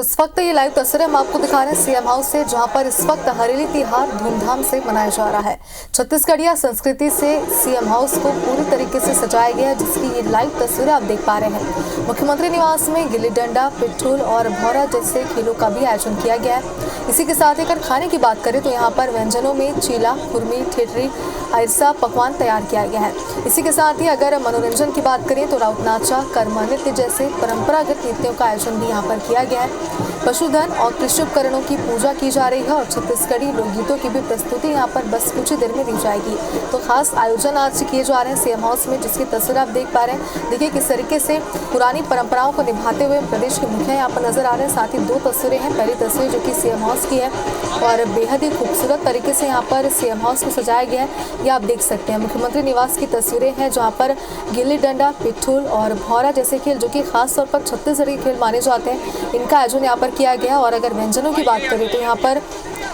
इस वक्त ये लाइव तस्वीरें हम आपको दिखा रहे हैं सीएम हाउस से, जहां पर इस वक्त हरेली त्योहार धूमधाम से मनाया जा रहा है। छत्तीसगढ़िया संस्कृति से सीएम हाउस को पूरी तरीके से सजाया गया है, जिसकी ये लाइव तस्वीरें आप देख पा रहे हैं। मुख्यमंत्री निवास में गिल्ली डंडा, पिट्ठूल और भौरा जैसे खेलों का भी आयोजन किया गया है। इसी के साथ ही अगर खाने की बात करें तो यहाँ पर व्यंजनों में चीला, खुरमी, ठेठरी, आयरसा पकवान तैयार किया गया है। इसी के साथ ही अगर मनोरंजन की बात करें तो राउत नाचा, कर्मा नृत्य जैसे परंपरागत नृत्यों का आयोजन भी यहाँ पर किया गया है। पशुधन और कृषि उपकरणों की पूजा की जा रही है और छत्तीसगढ़ी लोकगीतों की भी प्रस्तुति यहाँ पर बस कुछ ही देर में दी जाएगी। तो खास आयोजन आज किए जा रहे हैं सीएम हाउस में, जिसकी तस्वीर आप देख पा रहे हैं। देखिए किस तरीके से पुरानी परंपराओं को निभाते हुए प्रदेश के मुखिया यहाँ पर नजर आ रहे हैं। साथ ही दो तस्वीरें हैं। पहली तस्वीर जो कि सीएम हाउस की है और बेहद ही खूबसूरत तरीके से यहाँ पर सीएम हाउस को सजाया गया है, ये आप देख सकते हैं। मुख्यमंत्री निवास की तस्वीरें हैं, जहाँ पर गिल्ली डंडा, पिट्ठूल और भौरा जैसे खेल जो कि खास तौर पर छत्तीसगढ़ी खेल माने जाते हैं, इनका आयोजन यहाँ पर किया गया। और अगर व्यंजनों की बात करें तो यहाँ पर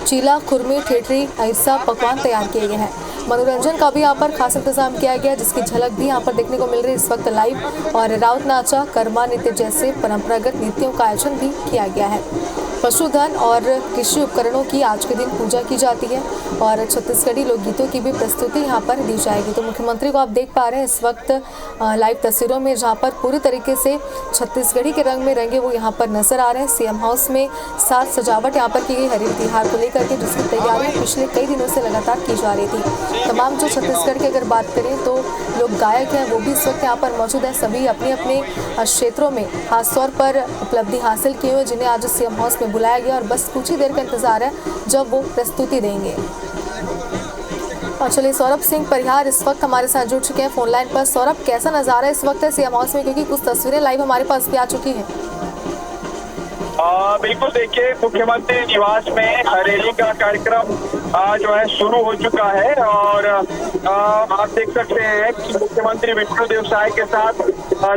चीला, खुरमी, ठेठरी, आयरसा पकवान तैयार किए गए हैं। मनोरंजन का भी यहाँ पर खास इंतजाम किया गया है, जिसकी झलक भी यहाँ पर देखने को मिल रही है इस वक्त लाइव। और राउत नाचा, कर्मा नृत्य जैसे परंपरागत नृत्यों का आयोजन भी किया गया है। पशुधन और कृषि उपकरणों की आज के दिन पूजा की जाती है और छत्तीसगढ़ी लोकगीतों की भी प्रस्तुति यहाँ पर दी जाएगी। तो मुख्यमंत्री को आप देख पा रहे हैं इस वक्त लाइव तस्वीरों में, जहाँ पर पूरी तरीके से छत्तीसगढ़ी के रंग में रंगे वो यहाँ पर नजर आ रहे हैं। सीएम हाउस में साज सजावट यहाँ पर की गई हरेली त्योहार को लेकर के, जिसकी तैयारियां पिछले कई दिनों से लगातार की जा रही थी। तमाम जो छत्तीसगढ़ की अगर बात करें तो लोग गायक हैं वो भी इस वक्त यहाँ पर मौजूद हैं। सभी अपने अपने क्षेत्रों में खासतौर पर उपलब्धि हासिल किए हुए, जिन्हें आज सीएम हाउस में बुलाया गया और बस कुछ ही देर का इंतजार है जब वो प्रस्तुति देंगे। और चलिए सौरभ सिंह परिहार इस वक्त हमारे साथ जुड़ चुके हैं फोन लाइन पर। सौरभ, कैसा नजारा इस वक्त है सीएम हाउस में, क्योंकि कुछ तस्वीरें लाइव हमारे पास भी आ चुकी हैं। बिल्कुल, देखिए मुख्यमंत्री निवास में हरेली का कार्यक्रम जो है शुरू हो चुका है और आप देख सकते हैं कि मुख्यमंत्री विष्णुदेव साय के साथ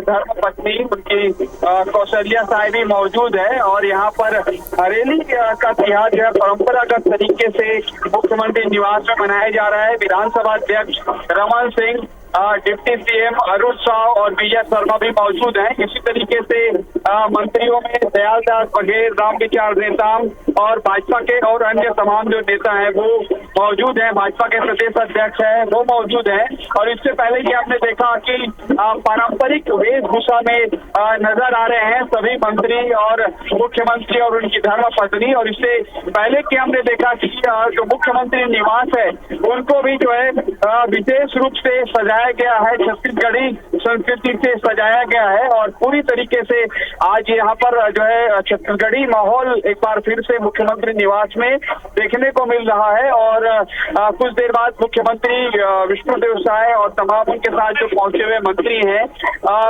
धर्म पत्नी उनकी कौशल्या साय भी मौजूद है। और यहाँ पर हरेली का त्योहार जो है परंपरागत तरीके से मुख्यमंत्री निवास में मनाया जा रहा है। विधानसभा अध्यक्ष रमन सिंह, डिप्टी सीएम अरुण साव और विजय शर्मा भी मौजूद हैं। इसी तरीके से मंत्रियों में दयालदास बघेल, राम विचार नेताम और भाजपा के और अन्य तमाम जो नेता हैं वो मौजूद हैं। भाजपा के प्रदेश अध्यक्ष हैं वो मौजूद हैं। और इससे पहले कि आपने देखा कि पारंपरिक वेशभूषा में नजर आ रहे हैं सभी मंत्री और मुख्यमंत्री और उनकी धर्म पत्नी। और इससे पहले कि हमने देखा कि जो मुख्यमंत्री निवास है उनको भी जो है विशेष रूप से सजाया गया है, छत्तीसगढ़ी संस्कृति से सजाया गया है। और पूरी तरीके से आज यहाँ पर जो है छत्तीसगढ़ी माहौल एक बार फिर से मुख्यमंत्री निवास में देखने को मिल रहा है। और कुछ देर बाद मुख्यमंत्री विष्णुदेव साय और तमाम उनके साथ जो पहुंचे हुए मंत्री हैं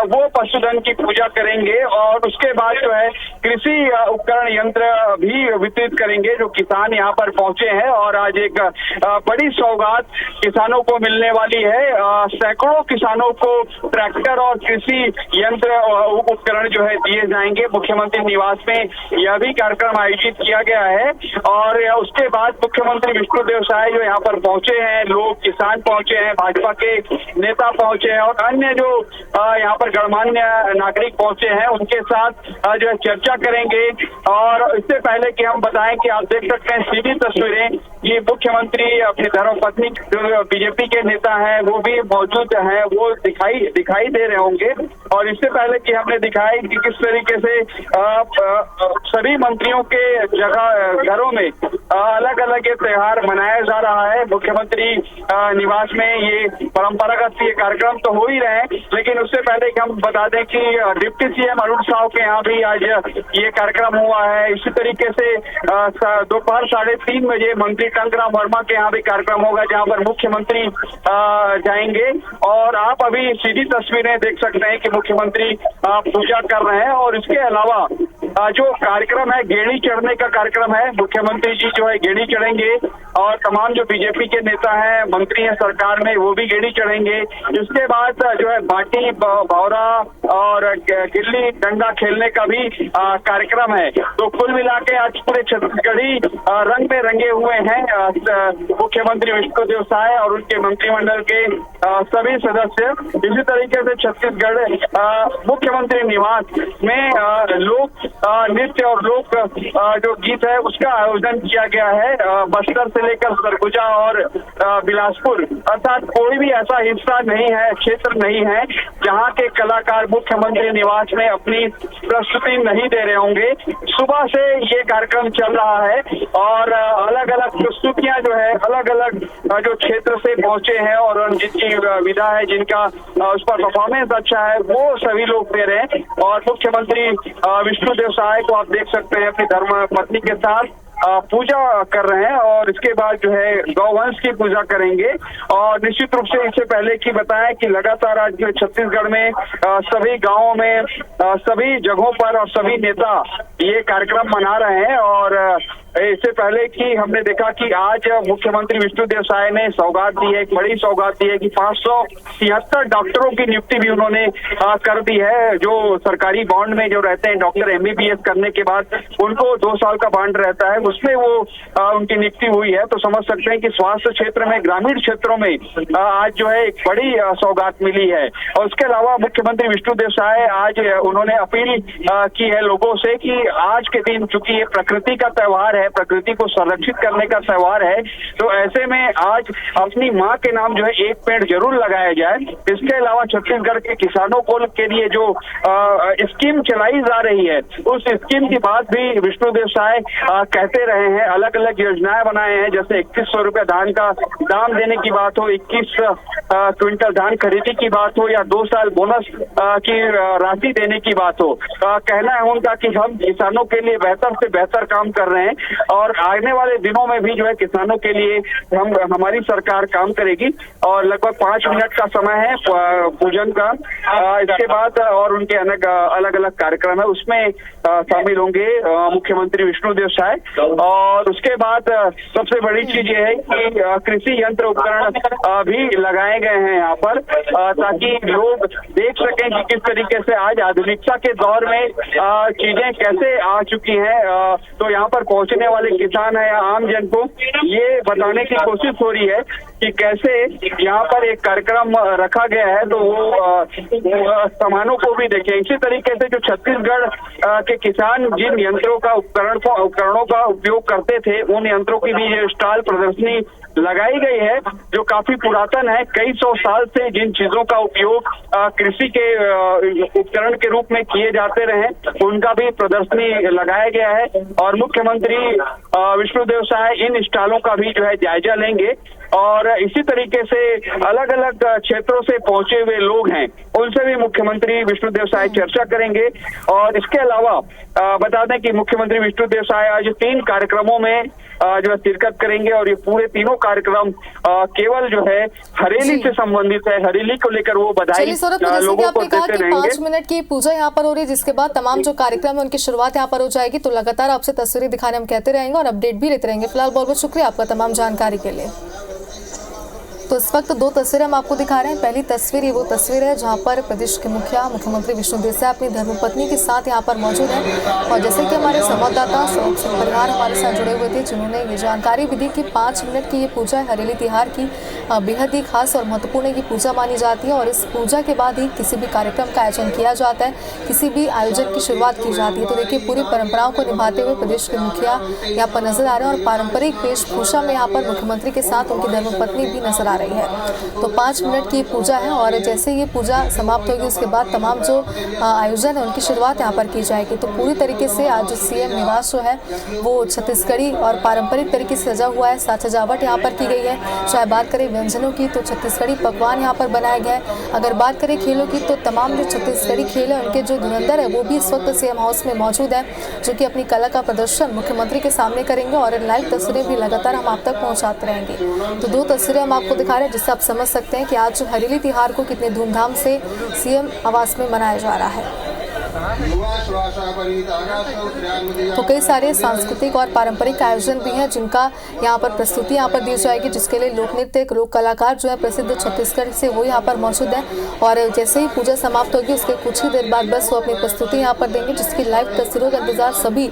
वो पशुधन की पूजा करेंगे और उसके बाद जो है कृषि उपकरण यंत्र भी वितरित करेंगे जो किसान यहाँ पर पहुंचे हैं। और आज एक बड़ी सौगात किसानों को मिलने वाली है। सैकड़ों किसानों को ट्रैक्टर और कृषि यंत्र उपकरण जो है दिए जाएंगे। मुख्यमंत्री निवास में यह भी कार्यक्रम आयोजित किया गया है। और उसके बाद मुख्यमंत्री विष्णुदेव साय जो यहाँ पर पहुंचे हैं, लोग किसान पहुंचे हैं, भाजपा के नेता पहुंचे हैं और अन्य जो यहाँ पर गणमान्य नागरिक पहुंचे हैं उनके साथ जो है चर्चा करेंगे। और इससे पहले कि हम बताएं कि आप देख सकते हैं सीधी तस्वीरें, ये मुख्यमंत्री अपनी धर्मपत्नी जो बीजेपी के नेता हैं वो भी मौजूद हैं, वो दिखाई दे रहे होंगे। और इससे पहले कि हमने दिखाया कि किस तरीके से सभी मंत्रियों के घरों में अलग अलग ये त्योहार मनाया जा रहा है। मुख्यमंत्री निवास में ये परंपरागत ये कार्यक्रम तो हो ही रहे हैं, लेकिन उससे पहले कि हम बता दें कि डिप्टी सीएम अरुण साव के यहाँ भी आज ये कार्यक्रम हुआ है। इसी तरीके से दोपहर 3:30 बजे मंत्री टंकराम वर्मा के यहाँ भी कार्यक्रम होगा, जहाँ पर मुख्यमंत्री जाएंगे। और आप अभी सीधी तस्वीरें देख सकते हैं कि मुख्यमंत्री पूजा कर रहे हैं। और इसके अलावा जो कार्यक्रम है गेड़ी चढ़ने का कार्यक्रम है, मुख्यमंत्री जी जो है गेड़ी चढ़ेंगे और तमाम जो बीजेपी के नेता हैं, मंत्री हैं सरकार में, वो भी गेड़ी चढ़ेंगे। इसके बाद जो है बाटी, भौरा और गिल्ली डंडा खेलने का भी कार्यक्रम है। तो कुल मिला के आज पूरे छत्तीसगढ़ी रंग में रंगे हुए हैं मुख्यमंत्री विष्णुदेव साय और उनके मंत्रिमंडल के सभी सदस्य। इसी तरीके से छत्तीसगढ़ मुख्यमंत्री निवास में लोग नृत्य और लोक जो गीत है उसका आयोजन किया गया है। बस्तर से लेकर सरगुजा और बिलासपुर, अर्थात कोई भी ऐसा हिस्सा नहीं है, क्षेत्र नहीं है जहां के कलाकार मुख्यमंत्री निवास में अपनी प्रस्तुति नहीं दे रहे होंगे। सुबह से ये कार्यक्रम चल रहा है और अलग अलग प्रस्तुतियां जो है अलग अलग जो क्षेत्र से पहुंचे हैं और जिनकी विधा है, जिनका उस पर परफॉर्मेंस अच्छा है, वो सभी लोग दे रहे हैं। और मुख्यमंत्री विष्णुदेव साय को आप देख सकते हैं अपनी धर्म पत्नी के साथ पूजा कर रहे हैं और इसके बाद जो है गौवंश की पूजा करेंगे। और निश्चित रूप से इससे पहले की बताएं कि लगातार आज छत्तीसगढ़ में सभी गांवों में सभी जगहों पर और सभी नेता ये कार्यक्रम मना रहे हैं। और इससे पहले कि हमने देखा कि आज मुख्यमंत्री विष्णुदेव साय ने सौगात दी है, एक बड़ी सौगात दी है कि 573 डॉक्टरों की नियुक्ति भी उन्होंने कर दी है। जो सरकारी बॉन्ड में जो रहते हैं डॉक्टर MBBS करने के बाद उनको 2 साल का बॉन्ड रहता है, उसमें वो उनकी नियुक्ति हुई है। तो समझ सकते हैं कि स्वास्थ्य क्षेत्र में, ग्रामीण क्षेत्रों में आज जो है एक बड़ी सौगात मिली है। और उसके अलावा मुख्यमंत्री विष्णुदेव साय आज उन्होंने अपील की है लोगों से कि आज के दिन चूंकि ये प्रकृति का त्योहार है, प्रकृति को संरक्षित करने का त्योहार है, तो ऐसे में आज अपनी माँ के नाम जो है एक पेड़ जरूर लगाया जाए। इसके अलावा छत्तीसगढ़ के किसानों को के लिए जो स्कीम चलाई जा रही है, उस स्कीम की बात भी विष्णुदेव साय कहते रहे हैं। अलग अलग योजनाएं बनाए हैं, जैसे 2100 रुपया धान का दाम देने की बात हो, 21 क्विंटल धान खरीदी की बात हो, या 2 साल बोनस की राशि देने की बात हो। कहना है उनका कि हम किसानों के लिए बेहतर से बेहतर काम कर रहे हैं और आने वाले दिनों में भी जो है किसानों के लिए हमारी सरकार काम करेगी। और लगभग 5 मिनट का समय है पूजन का। इसके बाद और उनके अलग अलग कार्यक्रम है, उसमें शामिल होंगे मुख्यमंत्री विष्णुदेव साय। और उसके बाद सबसे बड़ी चीज ये है कि कृषि यंत्र उपकरण भी लगाए गए हैं यहाँ पर, ताकि लोग देख सकें कि किस तरीके से आज आधुनिकता के दौर में चीजें कैसे आ चुकी हैं। तो यहाँ पर पहुंचने वाले किसान है या आम जन को ये बताने की कोशिश हो रही है कि कैसे यहाँ पर एक कार्यक्रम रखा गया है, तो वो सामानों को भी देखें। इसी तरीके से जो छत्तीसगढ़ के किसान जिन यंत्रों का उपकरणों का उपयोग करते थे, उन यंत्रों की भी स्टॉल प्रदर्शनी लगाई गई है, जो काफी पुरातन है। कई 100 साल से जिन चीजों का उपयोग कृषि के उपकरण के रूप में किए जाते रहे, उनका भी प्रदर्शनी लगाया गया है। और मुख्यमंत्री विष्णुदेव साय इन स्टॉलों का भी जो है जायजा लेंगे। और इसी तरीके से अलग अलग क्षेत्रों से पहुंचे हुए लोग हैं, उनसे भी मुख्यमंत्री विष्णुदेव साय चर्चा करेंगे। और इसके अलावा बता दें कि मुख्यमंत्री विष्णुदेव साय आज 3 कार्यक्रमों में जो है शिरकत करेंगे और ये पूरे तीनों कार्यक्रम केवल जो है हरेली से संबंधित है। हरेली को लेकर वो बधाई लोगों को देते रहेंगे। 5 मिनट की पूजा यहाँ पर हो रही है, जिसके बाद तमाम जो कार्यक्रम है उनकी शुरुआत यहाँ पर हो जाएगी। तो लगातार आपसे तस्वीरें दिखाने हम कहते रहेंगे और अपडेट भी लेते रहेंगे। फिलहाल बहुत बहुत शुक्रिया आपका तमाम जानकारी के लिए। तो इस वक्त 2 तस्वीरें हम आपको दिखा रहे हैं। पहली तस्वीर ये वो तस्वीर है जहां पर प्रदेश के मुखिया मुख्यमंत्री विष्णुदेव साय अपनी धर्मपत्नी के साथ यहां पर मौजूद हैं। और जैसे कि हमारे संवाददाता स्वरूप सिंह परिहार हमारे साथ जुड़े हुए थे, जिन्होंने ये जानकारी भी दी कि 5 मिनट की ये पूजा है हरेली तिहार की, बेहद ही खास और महत्वपूर्ण की पूजा मानी जाती है। और इस पूजा के बाद ही किसी भी कार्यक्रम का आयोजन किया जाता है, किसी भी आयोजन की शुरुआत की जाती है। तो देखिए पूरी परंपराओं को निभाते हुए प्रदेश के मुखिया यहाँ पर नजर आ रहे हैं और पारंपरिक वेशभूषा में यहाँ पर मुख्यमंत्री के साथ उनकी धर्मपत्नी भी नजर आ रही है। तो 5 मिनट की पूजा है और जैसे ये पूजा समाप्त होगी उसके बाद तमाम जो आयोजन है उनकी शुरुआत यहाँ पर की जाएगी। तो पूरी तरीके से आज CM निवास जो है वो छत्तीसगढ़ी और पारंपरिक तरीके से सजा हुआ है। साथ सजावट यहाँ पर की गई है। चाहे बात करें व्यंजनों की तो छत्तीसगढ़ी पकवान यहाँ पर बनाए गए हैं। अगर बात करें खेलों की तो तमाम जो छत्तीसगढ़ी खेल है उनके जो धुरंधर है वो भी इस वक्त CM हाउस में मौजूद है, जो कि अपनी कला का प्रदर्शन मुख्यमंत्री के सामने करेंगे। और लाइव तस्वीरें भी लगातार हम आप तक पहुँचाते रहेंगे। तो 2 तस्वीरें हम आपको दिखा रहे हैं, जिससे आप समझ सकते हैं कि आज हरेली तिहार को कितने धूमधाम से CM आवास में मनाया जा रहा है। तो कई सारे सांस्कृतिक और पारंपरिक आयोजन भी हैं जिनका यहाँ पर प्रस्तुति यहाँ पर दी जाएगी, जिसके लिए लोक नृत्य लोक कलाकार जो है प्रसिद्ध छत्तीसगढ़ से वो यहाँ पर मौजूद है। और जैसे ही पूजा समाप्त होगी उसके कुछ ही देर बाद बस वो अपनी प्रस्तुति यहाँ पर देंगे, जिसकी लाइव तस्वीरों का इंतजार सभी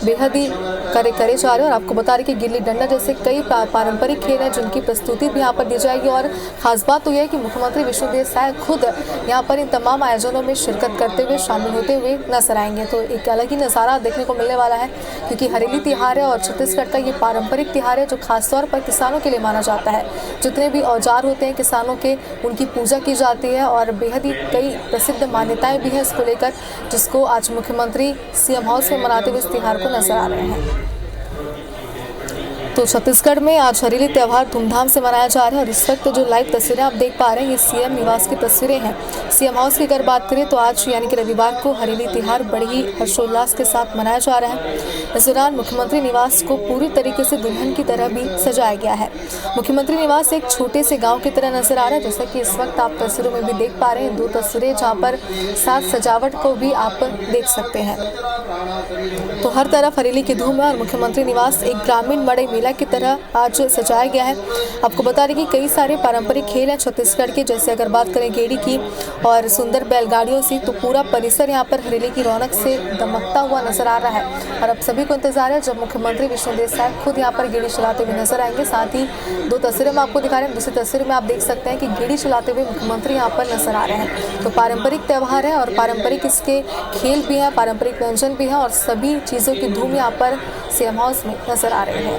बेहद ही करे जा रहे हैं। और आपको बता रहे कि गिल्ली डंडा जैसे कई पारंपरिक खेल हैं जिनकी प्रस्तुति भी यहाँ पर दी जाएगी। और खास बात तो यह है कि मुख्यमंत्री विष्णुदेव साय खुद यहाँ पर इन तमाम आयोजनों में शिरकत करते हुए शामिल होते हुए नजर आएंगे। तो एक अलग ही नज़ारा देखने को मिलने वाला है, क्योंकि हरेली तिहार है और छत्तीसगढ़ का ये पारंपरिक तिहार है जो खासतौर पर किसानों के लिए माना जाता है। जितने भी औजार होते हैं किसानों के, उनकी पूजा की जाती है और बेहद ही कई प्रसिद्ध मान्यताएं भी हैं इसको लेकर, जिसको आज मुख्यमंत्री सीएम हाउस में मनाते हुए इस तिहार को नजर आ रहे हैं। तो छत्तीसगढ़ में आज हरेली त्यौहार धूमधाम से मनाया जा रहा है और इस वक्त जो लाइव तस्वीरें आप देख पा रहे हैं ये सीएम निवास की तस्वीरें हैं। सीएम हाउस की अगर बात करें तो आज यानी कि रविवार को हरेली तिहार बड़े ही हर्षोल्लास के साथ मनाया जा रहा है। इस दौरान मुख्यमंत्री निवास को पूरी तरीके से दुल्हन की तरह भी सजाया गया है। मुख्यमंत्री निवास एक छोटे से गाँव की तरह नजर आ रहा है, जैसा कि इस वक्त आप तस्वीरों में भी देख पा रहे हैं। 2 तस्वीरें जहाँ पर साथ सजावट को भी आप देख सकते हैं। तो हर तरफ हरेली की धूम है और मुख्यमंत्री निवास एक ग्रामीण बड़े मेला की तरह आज सजाया गया है। आपको बता दें कि कई सारे पारंपरिक खेल हैं छत्तीसगढ़ के, जैसे अगर बात करें गेड़ी की और सुंदर बैलगाड़ियों से, तो पूरा परिसर यहाँ पर हरेली की रौनक से दमकता हुआ नजर आ रहा है। और अब सभी को इंतजार है जब मुख्यमंत्री विष्णुदेव साय खुद यहाँ पर गेड़ी चलाते हुए नजर आएंगे। साथ ही 2 तस्वीरें मैं आपको दिखा रहे हैं। दूसरी तस्वीर में आप देख सकते हैं कि गेड़ी चलाते हुए मुख्यमंत्री यहाँ पर नजर आ रहे हैं। तो पारंपरिक त्यौहार है और पारंपरिक इसके खेल भी हैं, पारंपरिक व्यंजन भी हैं और सभी चीज़ों की धूम यहाँ पर सीएम हाउस में नजर आ रही है।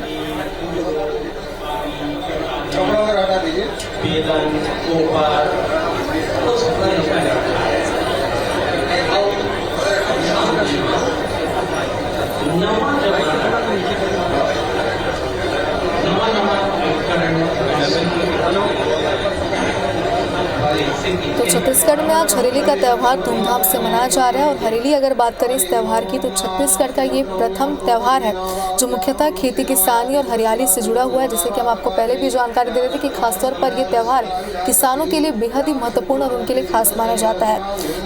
तो छत्तीसगढ़ में आज हरेली का त्यौहार धूमधाम से मनाया जा रहा है और हरेली अगर बात करें इस त्यौहार की तो छत्तीसगढ़ का ये प्रथम त्यौहार है जो मुख्यतः खेती किसानी और हरियाली से जुड़ा हुआ है। जैसे कि हम आपको पहले भी जानकारी दे रहे थे कि खासतौर पर ये त्यौहार किसानों के लिए बेहद ही महत्वपूर्ण और उनके लिए खास माना जाता है।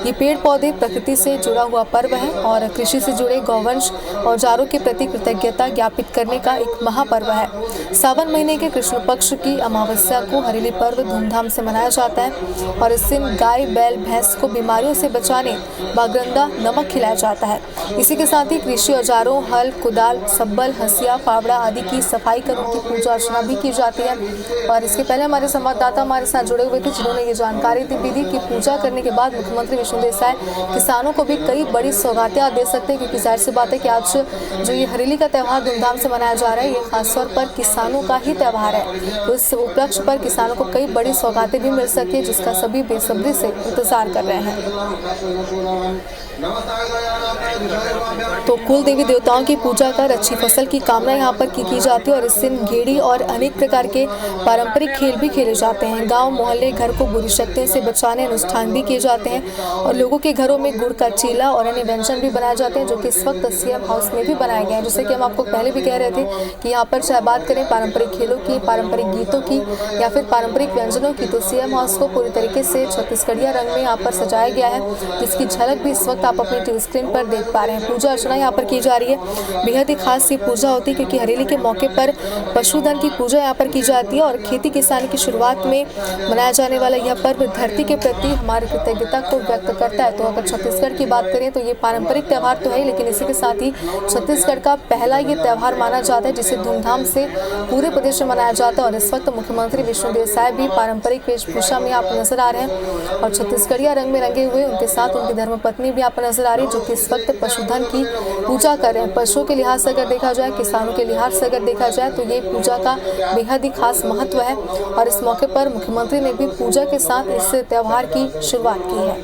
ये पेड़ पौधे प्रकृति से जुड़ा हुआ पर्व है और कृषि से जुड़े गौवंश औजारों के प्रति कृतज्ञता ज्ञापित करने का एक महापर्व है। सावन महीने के कृष्ण पक्ष की अमावस्या को हरेली पर्व धूमधाम से मनाया जाता है और इस दिन गाय बैल भैंस को बीमारियों से बचाने बागरंदा नमक खिलाया जाता है। इसी के साथ ही कृषि औजारों हल कुदाल सब्बल हंसिया फावड़ा आदि की सफाई कर उनकी पूजा अर्चना भी की जाती है। और इसके पहले हमारे संवाददाता हमारे साथ जुड़े हुए थे जिन्होंने ये जानकारी दी थी कि पूजा करने के बाद मुख्यमंत्री विष्णुदेव साय किसानों को भी कई बड़ी सौगातें दे सकते हैं, क्योंकि जाहिर सी बात है कि आज जो ये हरेली का त्यौहार धूमधाम से मनाया जा रहा है ये खासतौर पर किसानों का ही त्यौहार है। तो इस उपलक्ष्य पर किसानों को कई बड़ी सौगातें भी मिल सकती है, जिसका सभी बेसब्री से इंतजार कर रहे हैं। तो कुल देवी देवताओं की पूजा कर अच्छी फसल की कामना यहाँ पर की जाती है और इस दिन गेड़ी और अनेक प्रकार के पारंपरिक खेल भी खेले जाते हैं। गांव मोहल्ले घर को बुरी शक्तियों से बचाने अनुष्ठान भी किए जाते हैं और लोगों के घरों में गुड़ का चीला और अन्य व्यंजन भी बनाए जाते हैं, जो कि इस वक्त सीएम हाउस में भी बनाए गए हैं। जैसे कि हम आपको पहले भी कह रहे थे कि यहाँ पर चाहे बात करें पारंपरिक खेलों की, पारंपरिक गीतों की या फिर पारंपरिक व्यंजनों की, तो सीएम हाउस को पूरी तरीके से छत्तीसगढ़िया रंग में यहाँ पर सजाया गया है, जिसकी झलक भी इस वक्त आप अपनी टीवी स्क्रीन पर देख पा रहे हैं। पूजा अर्चना यहाँ पर की जा रही है। बेहद ही खास ये पूजा होती है क्योंकि हरेली के मौके पर पशुधन की पूजा यहाँ पर की जाती है और खेती किसानी की शुरुआत में मनाया जाने वाला यह पर्व धरती के प्रति हमारी कृतज्ञता को व्यक्त करता है। तो अगर छत्तीसगढ़ की बात करें तो ये पारंपरिक त्यौहार तो है, लेकिन इसी के साथ ही छत्तीसगढ़ का पहला ये त्यौहार माना जाता है जिसे धूमधाम से पूरे प्रदेश में मनाया जाता है। और इस वक्त मुख्यमंत्री विष्णुदेव साय भी पारंपरिक वेशभूषा में आप नजर आ रहे हैं और छत्तीसगढ़िया रंग में रंगे हुए उनके साथ उनकी धर्मपत्नी भी आप नजर आ रही है, जो कि इस वक्त पशुधन की पूजा कर रहे हैं। पशुओं के लिहाज से अगर देखा जाए, किसानों के लिहाज से अगर देखा जाए तो ये पूजा का बेहद ही खास महत्व है और इस मौके पर मुख्यमंत्री ने भी पूजा के साथ इस त्यौहार की शुरुआत की है।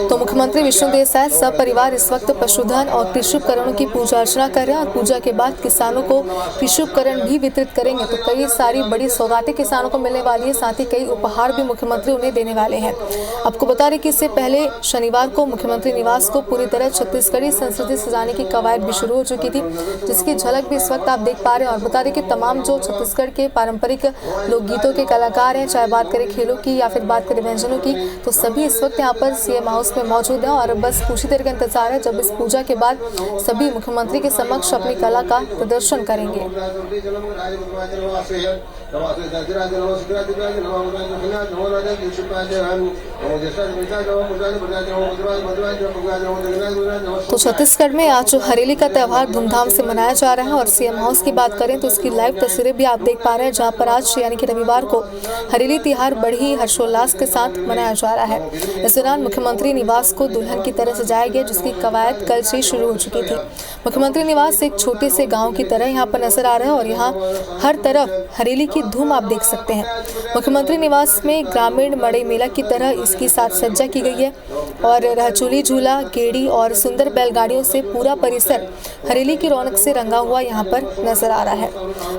तो मुख्यमंत्री विष्णुदेव साय सपरिवार इस वक्त पशुधन और कृषि उपकरणों की पूजा अर्चना कर रहे हैं और पूजा के बाद किसानों को कृषि उपकरण भी वितरित करेंगे। तो कई सारी बड़ी सौगातें किसानों को मिलने वाली है, साथ ही कई उपहार भी मुख्यमंत्री उन्हें देने वाले हैं। आपको बता दें कि इससे पहले शनिवार को मुख्यमंत्री निवास को पूरी तरह छत्तीसगढ़ी संस्कृति सजाने की कवायद भी शुरू हो चुकी थी, जिसकी झलक भी इस वक्त आप देख पा रहे हैं। और बता दें कि तमाम जो छत्तीसगढ़ के पारंपरिक लोकगीतों के कलाकार हैं, चाहे बात करें खेलों की या फिर बात करें व्यंजनों की, तो सभी इस वक्त यहाँ पर सीएम हाउस में मौजूद हैं और बस कुछ ही देर का इंतजार है जब इस पूजा के बाद सभी मुख्यमंत्री के समक्ष अपनी कला का प्रदर्शन करेंगे। तो छत्तीसगढ़ में आज हरेली का त्यौहार धूमधाम से मनाया जा रहा है और सीएम हाउस की बात करें तो इसकी लाइव तस्वीरें भी आप देख पा रहे हैं, जहां पर आज यानी कि रविवार को हरेली तिहार बड़ी ही हर्षोल्लास के साथ मनाया जा रहा है। इस दौरान मुख्यमंत्री निवास को दुल्हन की तरह सजाया गया, जिसकी कवायद कल से शुरू हो चुकी थी। मुख्यमंत्री निवास एक छोटे से गाँव की तरह यहाँ पर नजर आ रहा है और यहाँ हर तरफ हरेली की धूम आप देख सकते हैं। मुख्यमंत्री निवास में ग्रामीण मड़ई मेला की तरह इसकी साज सज्जा की गई है और रहचूली, झूला, गेड़ी और सुंदर बैलगाड़ियों से पूरा परिसर हरेली की रौनक से रंगा हुआ यहाँ पर नजर आ रहा है।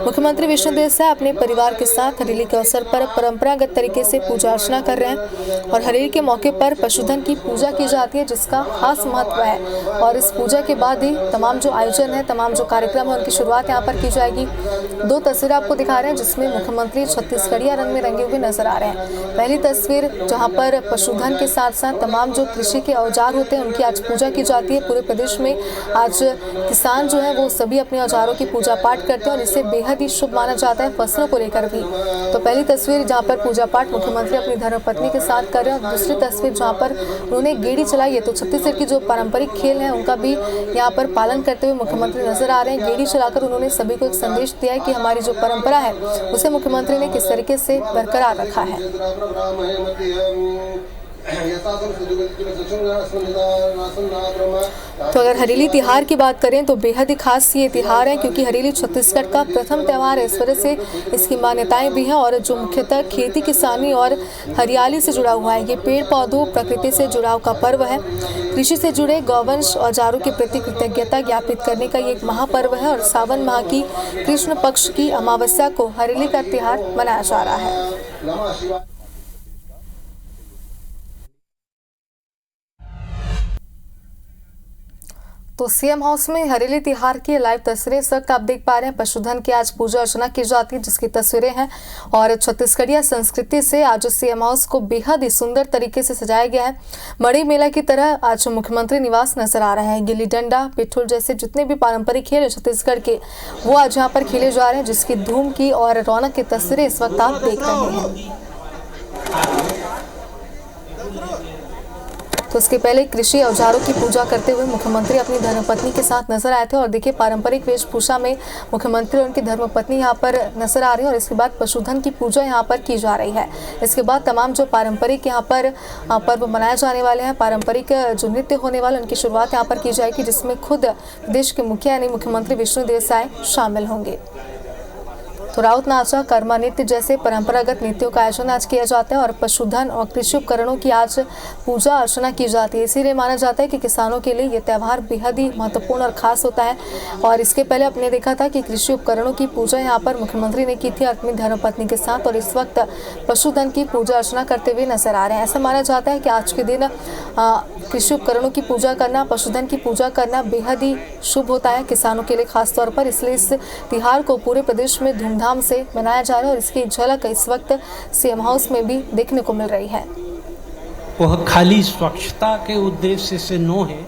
मुख्यमंत्री विष्णुदेव साय अपने परिवार के साथ हरेली के अवसर पर परंपरागत तरीके से पूजा अर्चना कर रहे हैं और हरेली के मौके पर पशुधन की पूजा की जाती है, जिसका खास महत्व है। और इस पूजा के बाद ही तमाम जो आयोजन है, तमाम जो कार्यक्रम है, उनकी शुरुआत यहाँ पर की जाएगी। दो तस्वीरें आपको दिखा रहे हैं जिसमें मुख्यमंत्री छत्तीसगढ़िया रंग में रंगे हुए नजर आ रहे हैं। पहली तस्वीर जहाँ पर पशुधन के साथ साथ तमाम जो कृषि के औजार होते हैं उनकी आज पूजा की जाती है। पूरे प्रदेश में आज किसान जो है वो सभी अपने औजारों की पूजा पाठ करते हैं और इसे बेहद ही शुभ माना जाता है, फसलों को लेकर भी। तो पहली तस्वीर जहाँ पर पूजा पाठ मुख्यमंत्री अपनी धर्मपत्नी के साथ कर रहे हैं और दूसरी तस्वीर जहाँ पर उन्होंने गेड़ी चलाई है। तो छत्तीसगढ़ की जो पारंपरिक खेल है उनका भी यहाँ पर पालन करते हुए मुख्यमंत्री नजर आ रहे हैं। गेड़ी चलाकर उन्होंने सभी को एक संदेश दिया है कि हमारी जो परंपरा है उसे मुख्यमंत्री ने किस तरीके से बरकरार रखा है। तो अगर हरेली तिहार की बात करें तो बेहद ही खास ये तिहार है, क्योंकि हरेली छत्तीसगढ़ का प्रथम त्यौहार है। इस वजह से इसकी मान्यताएं भी हैं और जो मुख्यतः खेती किसानी और हरियाली से जुड़ा हुआ है। ये पेड़ पौधों प्रकृति से जुड़ाव का पर्व है। कृषि से जुड़े गौवंश औजारों के प्रति कृतज्ञता ज्ञापित करने का ये एक महापर्व है और सावन माह की कृष्ण पक्ष की अमावस्या को हरेली का तिहार मनाया जा रहा है। तो सीएम हाउस में हरेली तिहार की लाइव तस्वीरें इस वक्त आप देख पा रहे हैं। पशुधन की आज पूजा अर्चना की जाती है, जिसकी तस्वीरें हैं और छत्तीसगढ़िया संस्कृति से आज सीएम हाउस को बेहद ही सुंदर तरीके से सजाया गया है। मड़ई मेला की तरह आज मुख्यमंत्री निवास नजर आ रहा है। गिल्ली डंडा, पिट्ठूल जैसे जितने भी पारंपरिक खेल है छत्तीसगढ़ के, वो आज यहाँ पर खेले जा रहे हैं, जिसकी धूम की और रौनक की तस्वीरें इस वक्त आप देख रहे हैं। तो इसके पहले कृषि औजारों की पूजा करते हुए मुख्यमंत्री अपनी धर्मपत्नी के साथ नजर आए थे और देखिए पारंपरिक वेशभूषा में मुख्यमंत्री और उनकी धर्मपत्नी यहाँ पर नजर आ रही है और इसके बाद पशुधन की पूजा यहाँ पर की जा रही है। इसके बाद तमाम जो पारंपरिक यहाँ पर पर्व मनाए जाने वाले हैं, पारंपरिक जो नृत्य होने वाले उनकी शुरुआत यहाँ पर की जाएगी, जिसमें खुद प्रदेश के मुखिया यानी मुख्यमंत्री विष्णुदेव साय शामिल होंगे। तो राउत नाचा, कर्मा नृत्य जैसे परंपरागत नृत्यों का आयोजन आज किया जाता है और पशुधन और कृषि उपकरणों की आज पूजा अर्चना की जाती है। इसीलिए माना जाता है कि किसानों के लिए ये त्यौहार बेहद ही महत्वपूर्ण और खास होता है। और इसके पहले आपने देखा था कि कृषि उपकरणों की पूजा यहाँ पर मुख्यमंत्री ने की थी अपनी धर्मपत्नी के साथ और इस वक्त पशुधन की पूजा अर्चना करते हुए नजर आ रहे हैं। ऐसा माना जाता है कि आज के दिन कृषि उपकरणों की पूजा करना, पशुधन की पूजा करना बेहद ही शुभ होता है किसानों के लिए खास तौर पर। इसलिए इस तिहार को पूरे प्रदेश में धूमधाम से मनाया जा रहा है और इसकी झलक इस वक्त सीएम हाउस में भी देखने को मिल रही है। वह खाली स्वच्छता के उद्देश्य से नो है।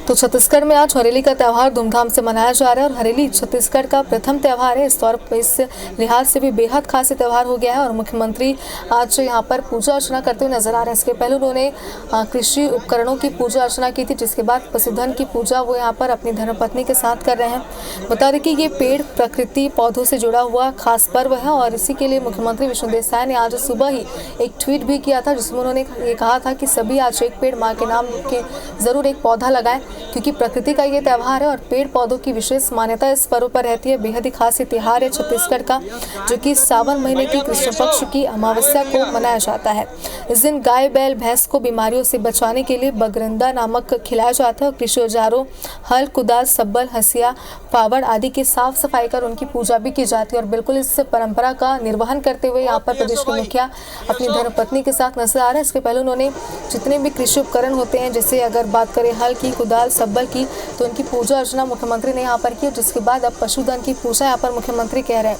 तो छत्तीसगढ़ में आज हरेली का त्यौहार धूमधाम से मनाया जा रहा है और हरेली छत्तीसगढ़ का प्रथम त्यौहार है। इस तौर पर इस लिहाज से भी बेहद खास त्यौहार हो गया है और मुख्यमंत्री आज यहाँ पर पूजा अर्चना करते हुए नजर आ रहे हैं। इसके पहले उन्होंने कृषि उपकरणों की पूजा अर्चना की थी, जिसके बाद पशुधन की पूजा वो यहाँ पर अपनी धर्मपत्नी के साथ कर रहे हैं। बता दें कि ये पेड़ प्रकृति पौधों से जुड़ा हुआ खास पर्व है और इसी के लिए मुख्यमंत्री विष्णुदेव साय ने आज सुबह ही एक ट्वीट भी किया था, जिसमें उन्होंने ये कहा था कि सभी आज एक पेड़ माँ के नाम के जरूर एक पौधा लगाएं, क्योंकि प्रकृति का ये त्यौहार है और पेड़ पौधों की विशेष मान्यता इस पर्व पर रहती है। बेहद ही खास त्योहार है छत्तीसगढ़ का, जो कि सावन महीने की कृष्ण पक्ष की अमावस्या को मनाया जाता है। इस दिन गाय, बैल, भैंस को बीमारियों से बचाने के लिए बगरंदा नामक खिलाया जाता है और कृषि औजारों हल, कुदाल, सब्बल, हसिया, फावड़ आदि की साफ सफाई कर उनकी पूजा भी की जाती है। और बिल्कुल इस परंपरा का निर्वहन करते हुए यहाँ पर प्रदेश के मुखिया अपनी धर्मपत्नी के साथ नजर आ रहे हैं। इसके पहले उन्होंने जितने भी कृषि उपकरण होते हैं, जैसे अगर बात करें हल की, कुदाल, सब्बल की, तो उनकी पूजा अर्चना मुख्यमंत्री ने यहाँ पर की, जिसके बाद अब पशुधन की पूजा यहाँ पर मुख्यमंत्री कह रहे हैं।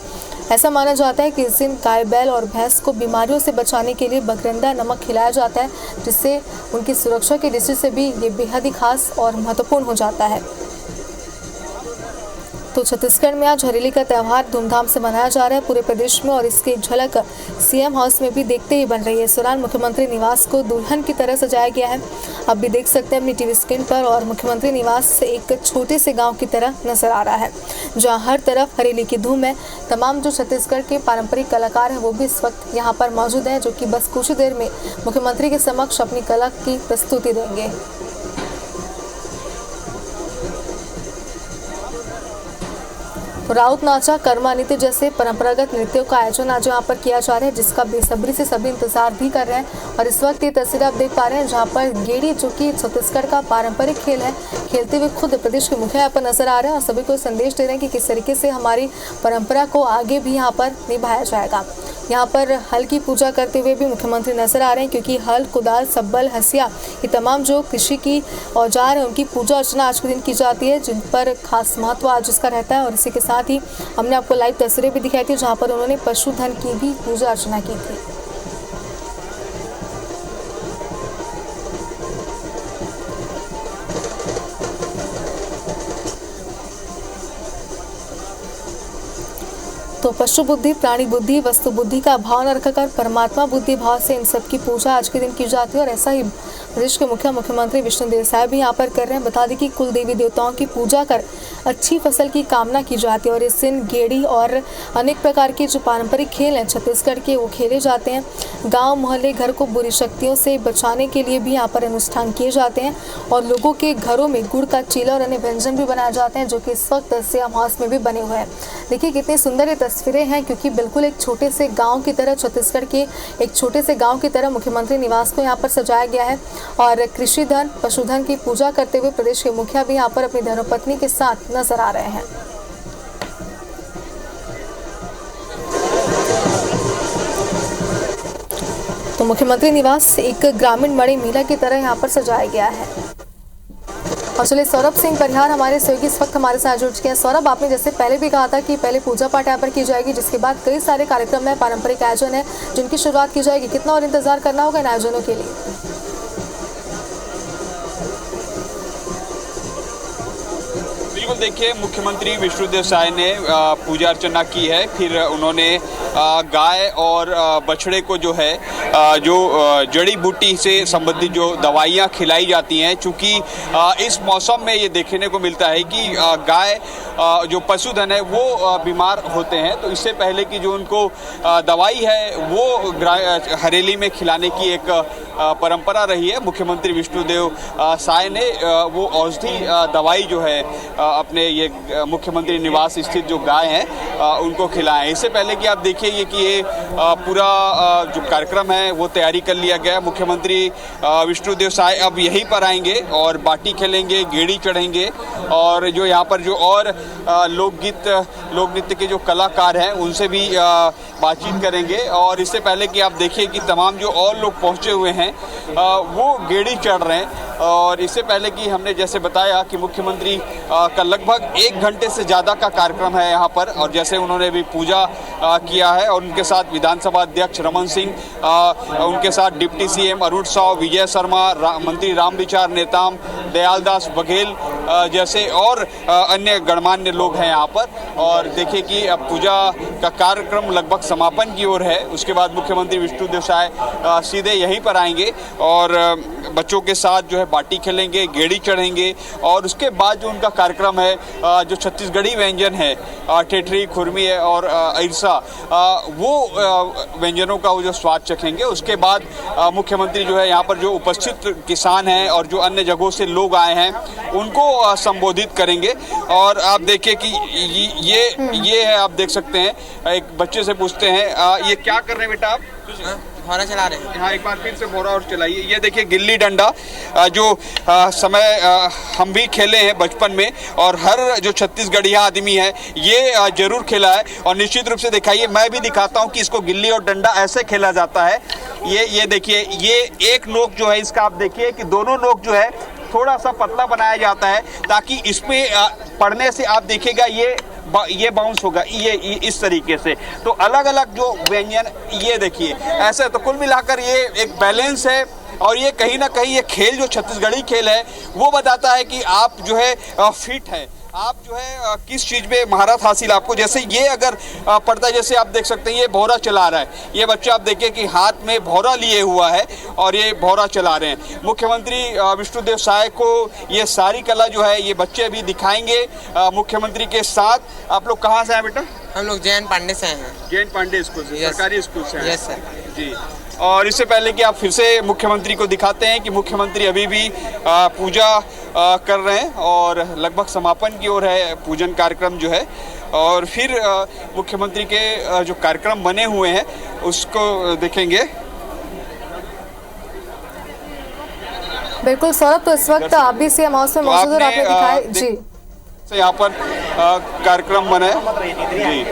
ऐसा माना जाता है कि इस दिन गाय, बैल और भैंस को बीमारियों से बचाने के लिए बगरंदा नमक खिलाया जाता है, जिससे उनकी सुरक्षा की दृष्टि से भी ये बेहद ही खास और महत्वपूर्ण हो जाता है। तो छत्तीसगढ़ में आज हरेली का त्यौहार धूमधाम से मनाया जा रहा है पूरे प्रदेश में, और इसकी एक झलक सीएम हाउस में भी देखते ही बन रही है। इस दौरान मुख्यमंत्री निवास को दुल्हन की तरह सजाया गया है। आप भी देख सकते हैं अपनी टीवी स्क्रीन पर, और मुख्यमंत्री निवास एक छोटे से गाँव की तरह नजर आ रहा है, जहाँ हर तरफ हरेली की धूम है। तमाम जो छत्तीसगढ़ के पारंपरिक कलाकार हैं वो भी इस वक्त यहाँ पर मौजूद हैं, जो कि बस कुछ देर में मुख्यमंत्री के समक्ष अपनी कला की प्रस्तुति देंगे। राउत नाचा, कर्मा नृत्य जैसे परंपरागत नृत्यों का आयोजन आज यहाँ पर किया जा रहा है, जिसका बेसब्री से सभी इंतजार भी कर रहे हैं। और इस वक्त ये तस्वीर आप देख पा रहे हैं जहाँ पर गेड़ी, जो कि छत्तीसगढ़ का पारंपरिक खेल है, खेलते हुए खुद प्रदेश के मुखिया यहाँ पर नजर आ रहे हैं और सभी को संदेश दे रहे हैं कि किस तरीके से हमारी परंपरा को आगे भी यहाँ पर निभाया जाएगा। यहाँ पर हल की पूजा करते हुए भी मुख्यमंत्री नजर आ रहे हैं, क्योंकि हल, कुदाल, सब्बल, हसिया, ये तमाम जो कृषि की औजार है उनकी पूजा अर्चना आज के दिन की जाती है, जिन पर खास महत्व आज इसका रहता है। और इसी के साथ ही हमने आपको लाइव तस्वीरें भी दिखाई थी जहाँ पर उन्होंने पशुधन की भी पूजा अर्चना की थी। तो पशु बुद्धि, प्राणी बुद्धि, वस्तु बुद्धि का भाव न रखकर परमात्मा बुद्धि भाव से इन सब की पूजा आज के दिन की जाती है। और ऐसा ही प्रदेश के मुख्यमंत्री विष्णुदेव साय भी यहाँ पर कर रहे हैं। बता दें कि कुल देवी देवताओं की पूजा कर अच्छी फसल की कामना की जाती है, और इस दिन गेड़ी और अनेक प्रकार के जो पारंपरिक खेल हैं छत्तीसगढ़ के, वो खेले जाते हैं। गांव, मोहल्ले, घर को बुरी शक्तियों से बचाने के लिए भी यहाँ पर अनुष्ठान किए जाते हैं, और लोगों के घरों में गुड़ का चीला और अन्य व्यंजन भी बनाए जाते हैं, जो कि इस वक्त सीएम हाउस में भी बने हुए हैं। देखिए कितनी सुंदर ये तस्वीरें हैं, क्योंकि बिल्कुल एक छोटे से गाँव की तरह, छत्तीसगढ़ के एक छोटे से गाँव की तरह मुख्यमंत्री निवास को यहाँ पर सजाया गया है। और कृषि धन, पशुधन की पूजा करते हुए प्रदेश के मुखिया भी यहाँ पर अपनी धर्मपत्नी के साथ नजर आ रहे हैं। तो मुख्यमंत्री निवास एक ग्रामीण मणि मेला की तरह यहाँ पर सजाया गया है। और चलिए सौरभ सिंह परिहार हमारे सहयोगी इस वक्त हमारे साथ जुड़ चुके हैं। सौरभ, आपने जैसे पहले भी कहा था कि पहले पूजा पाठ यहाँ पर की जाएगी, जिसके बाद कई सारे कार्यक्रम है, पारंपरिक आयोजन है, जिनकी शुरुआत की जाएगी। कितना और इंतजार करना होगा इन आयोजनों के लिए? बिल्कुल, देखिए मुख्यमंत्री विष्णुदेव साय ने पूजा अर्चना की है, फिर उन्होंने गाय और बछड़े को जो है जो जड़ी बूटी से संबंधित जो दवाइयाँ खिलाई जाती हैं, चूँकि इस मौसम में ये देखने को मिलता है कि गाय जो पशुधन है वो बीमार होते हैं, तो इससे पहले की जो उनको दवाई है वो हरेली में खिलाने की एक परंपरा रही है। मुख्यमंत्री विष्णुदेव साय ने वो औषधि दवाई जो है अपने ये मुख्यमंत्री निवास स्थित जो गाय हैं उनको खिलाएं। इससे पहले कि आप देखिए कि ये पूरा जो कार्यक्रम है वो तैयारी कर लिया गया। मुख्यमंत्री विष्णुदेव साय अब यहीं पर आएंगे और बाटी खेलेंगे, गेड़ी चढ़ेंगे, और जो यहाँ पर जो और लोकगीत, लोक नृत्य के जो कलाकार हैं उनसे भी बातचीत करेंगे। और इससे पहले कि आप देखिए कि तमाम जो और लोग पहुँचे हुए हैं वो गेड़ी चढ़ रहे हैं। और इससे पहले कि हमने जैसे बताया कि मुख्यमंत्री का लगभग 1 घंटे से ज़्यादा का कार्यक्रम है यहाँ पर, और जैसे उन्होंने भी पूजा किया है, और उनके साथ विधानसभा अध्यक्ष रमन सिंह, उनके साथ डिप्टी सीएम अरुण साव, विजय शर्मा, मंत्री रामविचार नेताम, दयालदास बघेल जैसे और अन्य गणमान्य लोग हैं यहाँ पर। और देखिए कि अब पूजा का कार्यक्रम लगभग समापन की ओर है। उसके बाद मुख्यमंत्री विष्णुदेव साय सीधे यहीं पर आएंगे और बच्चों के साथ जो है बाटी खेलेंगे, गेड़ी चढ़ेंगे, और उसके बाद जो उनका कार्यक्रम है जो छत्तीसगढ़ी व्यंजन है, ठेठरी, खुरमी है और अरसा, वो व्यंजनों का वो जो स्वाद चखेंगे। उसके बाद मुख्यमंत्री जो है यहाँ पर जो उपस्थित किसान हैं और जो अन्य जगहों से लोग आए हैं उनको संबोधित करेंगे। और आप देखिए कि ये है, आप देख सकते हैं, एक बच्चे से पूछते हैं ये क्या कर रहे हैं बेटा आप? भौरा चला रहे हैं। हाँ, एक बार फिर से भौरा और चलाइए। ये देखिए गिल्ली डंडा जो समय हम भी खेले हैं बचपन में, और हर जो छत्तीसगढ़िया आदमी है ये जरूर खेला है। और निश्चित रूप से दिखाइए, मैं भी दिखाता हूँ कि इसको गिल्ली और डंडा ऐसे खेला जाता है। ये देखिए, ये एक नोक जो है इसका, आप देखिए कि दोनों नोक जो है थोड़ा सा पतला बनाया जाता है, ताकि इसमें पड़ने से आप देखिएगा ये बाउंस होगा, ये इस तरीके से। तो अलग अलग जो व्यंजन, ये देखिए ऐसे, तो कुल मिलाकर ये एक बैलेंस है। और ये कहीं ना कहीं ये खेल जो छत्तीसगढ़ी खेल है वो बताता है कि आप जो है फिट है। आप जो है किस चीज में महारत हासिल आपको, जैसे ये अगर पड़ता है, जैसे आप देख सकते हैं ये भौरा चला रहा है, ये बच्चा आप देखिए कि हाथ में भौरा लिए हुआ है और ये भौरा चला रहे हैं। मुख्यमंत्री विष्णुदेव साय को ये सारी कला जो है ये बच्चे अभी दिखाएंगे मुख्यमंत्री के साथ। आप लोग कहाँ से हैं बेटा? हम लोग जैन पांडे से हैं। जैन पांडे स्कूल से, Yes. सरकारी स्कूल से हैं। Yes sir. जी। और इससे पहले कि आप फिर से मुख्यमंत्री को दिखाते हैं कि मुख्यमंत्री अभी भी पूजा कर रहे हैं और लगभग समापन की ओर है पूजन कार्यक्रम जो है, और फिर मुख्यमंत्री के जो कार्यक्रम बने हुए हैं उसको देखेंगे। बिल्कुल सौरभ, तो इस वक्त आप भी सीएम हाउस में मौजूद और आपने दिखाया जी से यहाँ पर कार्यक्रम बने जी।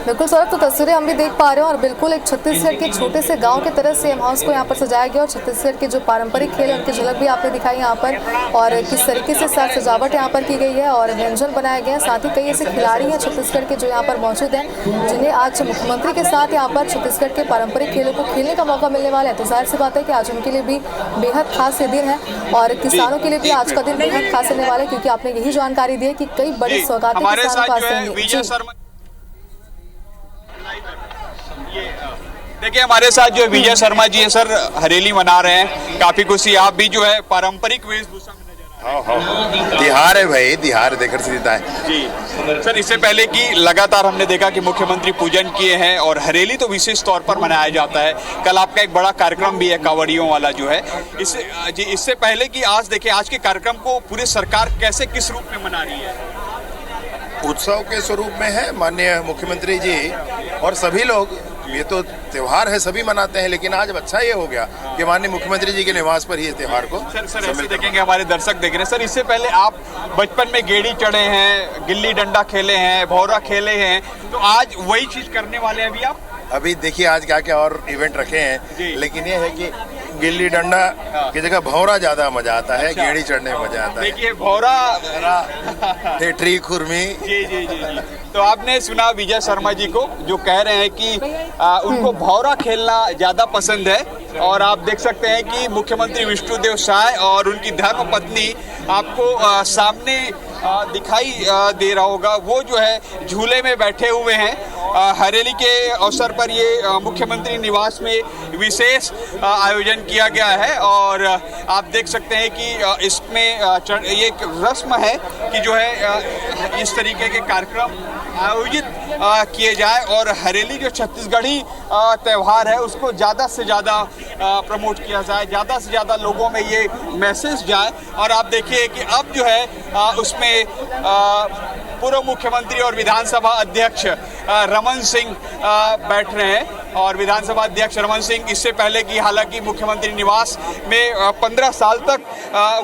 बिल्कुल सौरभ, तो तस्वीरें हम भी देख पा रहे हैं और बिल्कुल एक छत्तीसगढ़ के छोटे से गांव की तरह सीएम हाउस को यहाँ पर सजाया गया और छत्तीसगढ़ के जो पारंपरिक खेल है उनकी झलक भी आपने दिखाई यहाँ पर, और किस तरीके से साज सजावट यहाँ पर की गई है और व्यंजन बनाए गए हैं। साथ ही कई ऐसे खिलाड़ी हैं छत्तीसगढ़ के जो यहाँ पर मौजूद हैं जिन्हें आज मुख्यमंत्री के साथ यहाँ पर छत्तीसगढ़ के पारंपरिक खेलों को खेलने का मौका मिलने वाला है। तो जाहिर सी बात है कि आज उनके लिए भी बेहद खास ये दिन है और किसानों के लिए भी आज का दिन बेहद खास रहने वाला है, क्योंकि आपने यही जानकारी दी है कि कई बड़ी सौगातें किसानों के पास देंगे। देखिए हमारे साथ जो विजय शर्मा जी है सर, हरेली मना रहे हैं, काफी खुशी। आप भी जो है पारंपरिक वेशभूषा में नजर आ रहे हैं। तिहार है भाई, तिहार देखकर सीता है जी सर। इससे पहले कि लगातार हमने देखा कि मुख्यमंत्री पूजन किए हैं और हरेली तो विशेष तौर पर मनाया जाता है। कल आपका एक बड़ा कार्यक्रम भी है कांवड़ियों वाला जो है, इससे पहले कि आज देखिए आज के कार्यक्रम को पूरी सरकार कैसे किस रूप में मना रही है? उत्सव के स्वरूप में है। माननीय मुख्यमंत्री जी और सभी लोग, ये तो त्योहार है सभी मनाते हैं, लेकिन आज अच्छा ये हो गया कि माननीय मुख्यमंत्री जी के निवास पर ही त्योहार को सर ऐसे देखेंगे, हमारे दर्शक देख रहे हैं। सर इससे पहले आप बचपन में गेड़ी चढ़े हैं, गिल्ली डंडा खेले हैं, भौरा खेले हैं, तो आज वही चीज करने वाले हैं अभी आप? अभी देखिए आज क्या क्या और इवेंट रखे हैं, लेकिन ये है कि गिल्ली डंडा की जगह भौरा ज्यादा मजा आता है, गेड़ी चढ़ने में मजा आता है। देखिए भौरा ट्री खुरमी। जी जी जी जी। तो आपने सुना विजय शर्मा जी को जो कह रहे हैं कि उनको भौरा खेलना ज्यादा पसंद है, और आप देख सकते हैं कि मुख्यमंत्री विष्णुदेव साय और उनकी धर्मपत्नी आपको सामने दिखाई दे रहा होगा, वो जो है झूले में बैठे हुए हैं। हरेली के अवसर पर ये मुख्यमंत्री निवास में विशेष आयोजन किया गया है, और आप देख सकते हैं कि इसमें ये एक रस्म है कि जो है इस तरीके के कार्यक्रम आयोजित किए जाए और हरेली जो छत्तीसगढ़ी त्यौहार है उसको ज़्यादा से ज़्यादा प्रमोट किया जाए, ज़्यादा से ज़्यादा लोगों में ये मैसेज जाए। और आप देखिए कि अब जो है उसमें पूर्व मुख्यमंत्री और विधानसभा अध्यक्ष रमन सिंह बैठ रहे हैं, और विधानसभा अध्यक्ष रमन सिंह इससे पहले कि हालांकि मुख्यमंत्री निवास में 15 साल तक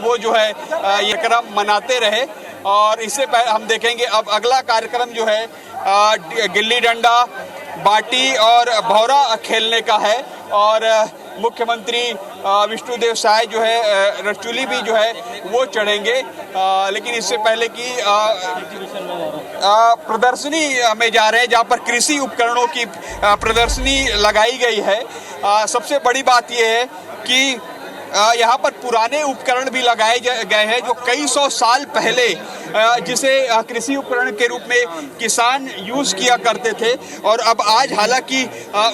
वो जो है ये कार्यक्रम मनाते रहे, और इससे पहले हम देखेंगे अब अगला कार्यक्रम जो है गिल्ली डंडा, बाटी और भौरा खेलने का है, और मुख्यमंत्री विष्णुदेव साय जो है रचुली भी जो है वो चढ़ेंगे। लेकिन इससे पहले कि प्रदर्शनी में जा रहे हैं जहाँ पर कृषि उपकरणों की प्रदर्शनी लगाई गई है। सबसे बड़ी बात यह है कि यहाँ पर पुराने उपकरण भी लगाए गए हैं जो कई सौ साल पहले जिसे कृषि उपकरण के रूप में किसान यूज किया करते थे, और अब आज हालांकि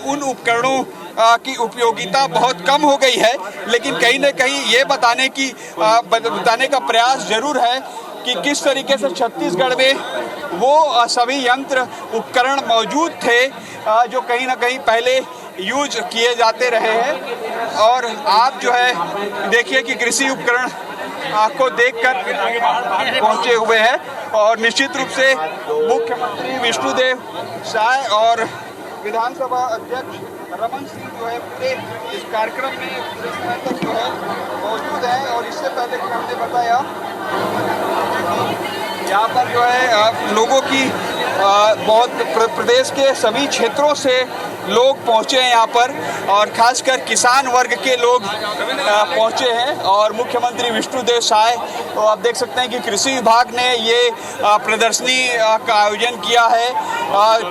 उन उपकरणों की उपयोगिता बहुत कम हो गई है, लेकिन कहीं न कहीं ये बताने का प्रयास जरूर है कि किस तरीके से छत्तीसगढ़ में वो सभी यंत्र उपकरण मौजूद थे जो कहीं ना कहीं पहले यूज किए जाते रहे हैं। और आप जो है देखिए कि कृषि उपकरण को देखकर पहुंचे हुए हैं, और निश्चित रूप से मुख्यमंत्री विष्णुदेव साय और विधानसभा अध्यक्ष रमन सिंह जो है पूरे इस कार्यक्रम में पूरे समय तक जो है मौजूद है। और इससे पहले हमने बताया यहाँ पर जो है लोगों की बहुत प्रदेश के सभी क्षेत्रों से लोग पहुंचे हैं यहाँ पर और खासकर किसान वर्ग के लोग पहुंचे हैं। और मुख्यमंत्री विष्णुदेव साय, तो आप देख सकते हैं कि कृषि विभाग ने ये प्रदर्शनी का आयोजन किया है।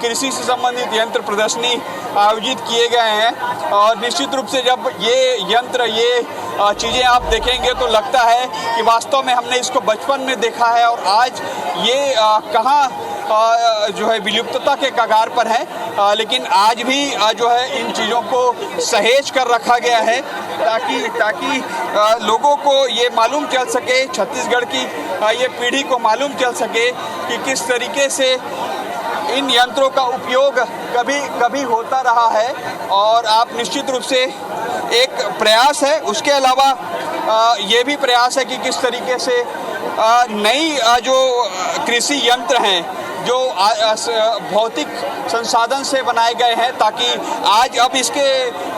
कृषि से संबंधित यंत्र प्रदर्शनी आयोजित किए गए हैं और निश्चित रूप से जब ये यंत्र, ये चीज़ें आप देखेंगे तो लगता है कि वास्तव में हमने इसको बचपन में देखा है और आज ये कहाँ जो है विलुप्तता के कगार पर है, लेकिन आज भी जो है इन चीज़ों को सहेज कर रखा गया है ताकि लोगों को ये मालूम चल सके, छत्तीसगढ़ की ये पीढ़ी को मालूम चल सके कि किस तरीके से इन यंत्रों का उपयोग कभी होता रहा है। और आप निश्चित रूप से एक प्रयास है, उसके अलावा ये भी प्रयास है कि किस तरीके से नई जो कृषि यंत्र हैं जो भौतिक संसाधन से बनाए गए हैं, ताकि आज अब इसके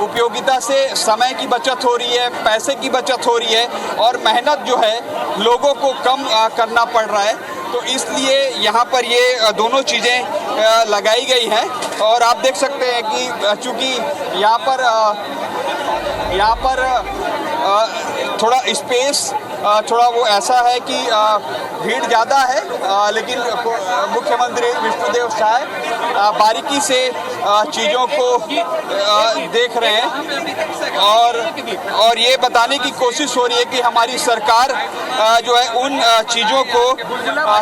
उपयोगिता से समय की बचत हो रही है, पैसे की बचत हो रही है और मेहनत जो है लोगों को कम करना पड़ रहा है। तो इसलिए यहाँ पर ये दोनों चीज़ें लगाई गई हैं और आप देख सकते हैं कि चूँकि यहाँ पर थोड़ा स्पेस थोड़ा वो ऐसा है कि भीड़ ज़्यादा है, लेकिन मुख्यमंत्री विष्णुदेव साय बारीकी से चीज़ों को देख रहे हैं और ये बताने की कोशिश हो रही है कि हमारी सरकार जो है उन चीज़ों को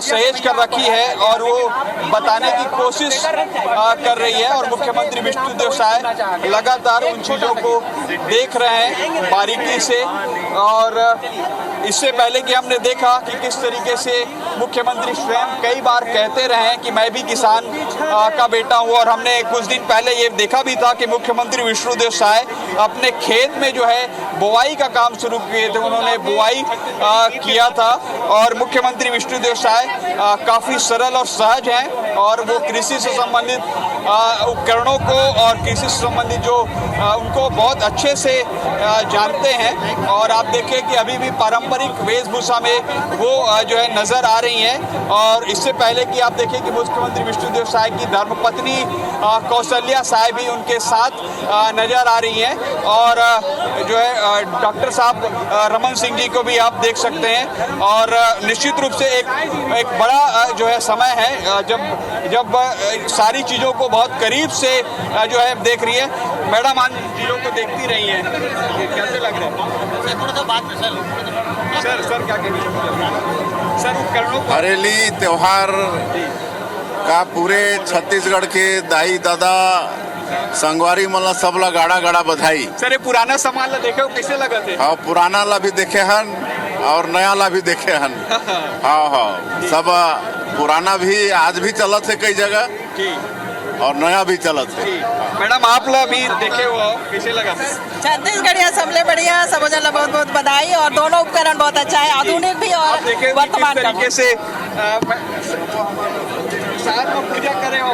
सहेज कर रखी है और वो बताने की कोशिश कर रही है। और मुख्यमंत्री विष्णुदेव साय लगातार उन चीज़ों को देख रहे हैं बारीकी से। और इससे पहले कि हमने देखा कि किस तरीके से मुख्यमंत्री स्वयं कई बार कहते रहे हैं कि मैं भी किसान का बेटा हूँ, और हमने कुछ दिन पहले ये देखा भी था कि मुख्यमंत्री विष्णुदेव साय अपने खेत में जो है बुआई का काम शुरू किए थे, उन्होंने बुआई किया था। और मुख्यमंत्री विष्णुदेव साय काफ़ी सरल और सहज हैं और वो कृषि से संबंधित उपकरणों को और कृषि से संबंधित जो उनको बहुत अच्छे से जानते हैं। और आप देखें कि अभी भी पारंपरिक वेशभूषा में वो जो है नज़र आ रही हैं। और इससे पहले कि आप देखें कि मुख्यमंत्री विष्णुदेव साय की धर्मपत्नी कौशल्या साय भी उनके साथ नज़र आ रही हैं और जो है डॉक्टर साहब रमन सिंह जी को भी आप देख सकते हैं। और निश्चित रूप से एक बड़ा जो है समय है जब सारी चीज़ों को बहुत करीब से जो है देख रही है। मैडम आज चीज़ों को देखती रही हैं, कैसे लग रहा है? थोड़ा सा बात में सर क्या कहेंगे सर? उपकरणों को हरेली त्योहार का पूरे छत्तीसगढ़ के दाई दादा संगवारी मतलब सब ला गाड़ा गाड़ा बधाई। सर ये पुराना सामान ला देखे कैसे लगा थे? हाँ, पुराना ला भी देखे हन और नया ला भी देखे हन। हाँ सब पुराना भी आज भी चलत है कई जगह और नया भी चलत है। मैडम आप ला भी देखे हो, कैसे लगा? छत्तीसगढ़िया सबले बढ़िया, सब जन बहुत बहुत बधाई। और दोनों उपकरण बहुत अच्छा है, आधुनिक भी और वर्तमान तरीके से साथ में पूजा करे हो।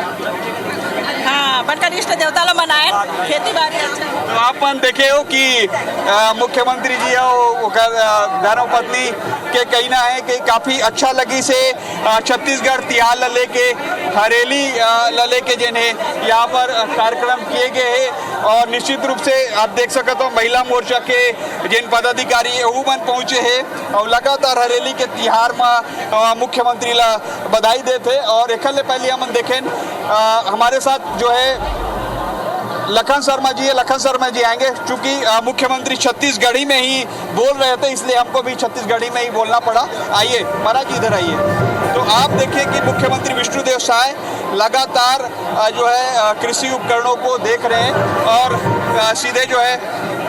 हाँ, बनकर इष्ट देवता ला मनाए, खेती बाड़ी अच्छा। तो आप देखे हो कि मुख्यमंत्री जी धर्मपत्नी के कहना है कि काफ़ी अच्छा लगी से छत्तीसगढ़ तिहार ला लेके हरेली ला लेके जिन्हें यहाँ पर कार्यक्रम किए गए हैं। और निश्चित रूप से आप देख सकते हो महिला मोर्चा के जिन पदाधिकारी वो मन पहुँचे हैं और लगातार हरेली के तिहार में मुख्यमंत्री ला बधाई देते। और एक पहले हम देखें हमारे साथ जो है लखन शर्मा जी आएंगे। चूंकि मुख्यमंत्री छत्तीसगढ़ी में ही बोल रहे थे इसलिए हमको भी छत्तीसगढ़ी में ही बोलना पड़ा। आइए महाराज इधर आइए। तो आप देखिए कि मुख्यमंत्री विष्णुदेव साय लगातार जो है कृषि उपकरणों को देख रहे हैं और सीधे जो है